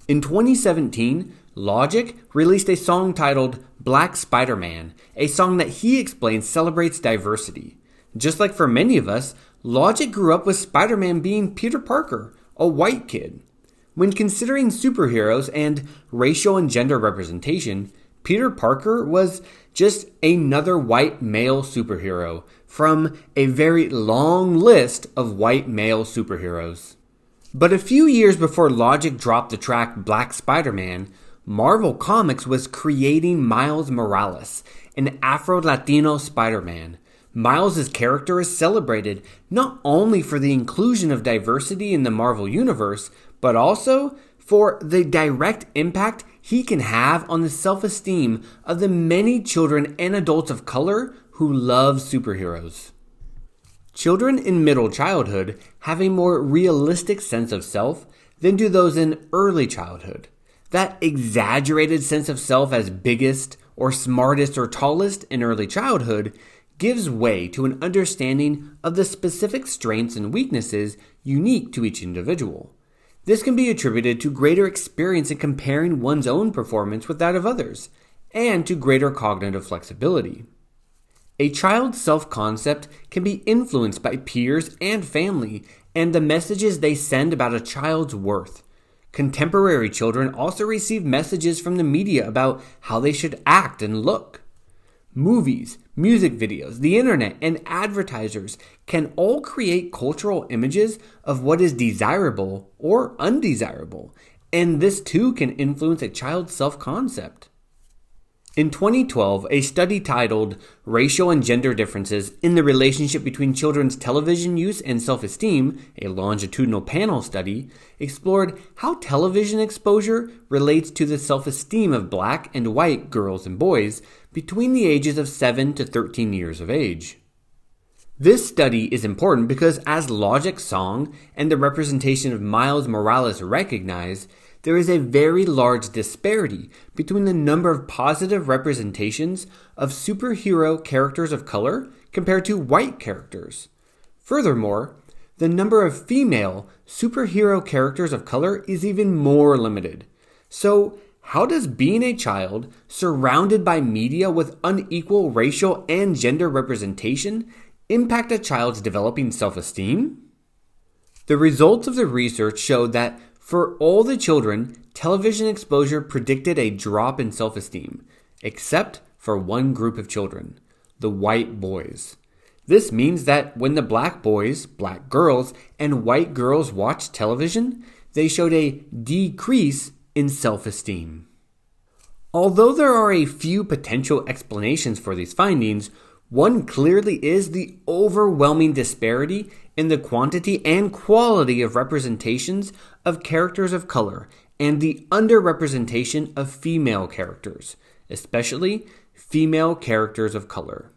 In 2017, Logic released a song titled Black Spider-Man, a song that he explains celebrates diversity. Just like for many of us, Logic grew up with Spider-Man being Peter Parker, a white kid. When considering superheroes and racial and gender representation, Peter Parker was just another white male superhero from a very long list of white male superheroes. But a few years before Logic dropped the track Black Spider-Man, Marvel Comics was creating Miles Morales, an Afro-Latino Spider-Man. Miles' character is celebrated not only for the inclusion of diversity in the Marvel Universe, but also for the direct impact he can have on the self-esteem of the many children and adults of color who love superheroes. Children in middle childhood have a more realistic sense of self than do those in early childhood. That exaggerated sense of self as biggest or smartest or tallest in early childhood gives way to an understanding of the specific strengths and weaknesses unique to each individual. This can be attributed to greater experience in comparing one's own performance with that of others, and to greater cognitive flexibility. A child's self-concept can be influenced by peers and family and the messages they send about a child's worth. Contemporary children also receive messages from the media about how they should act and look. Movies, music videos, the internet, and advertisers can all create cultural images of what is desirable or undesirable, and this too can influence a child's self-concept. In 2012, a study titled Racial and Gender Differences in the Relationship Between Children's Television Use and Self-Esteem, a longitudinal panel study, explored how television exposure relates to the self-esteem of black and white girls and boys between the ages of 7 to 13 years of age. This study is important because, as Logic's song and the representation of Miles Morales recognize, there is a very large disparity between the number of positive representations of superhero characters of color compared to white characters. Furthermore, the number of female superhero characters of color is even more limited. So, how does being a child surrounded by media with unequal racial and gender representation impact a child's developing self-esteem? The results of the research showed that for all the children, television exposure predicted a drop in self-esteem, except for one group of children, the white boys. This means that when the black boys, black girls, and white girls watched television, they showed a decrease in self-esteem. Although there are a few potential explanations for these findings, one clearly is the overwhelming disparity in the quantity and quality of representations of characters of color and the underrepresentation of female characters, especially female characters of color.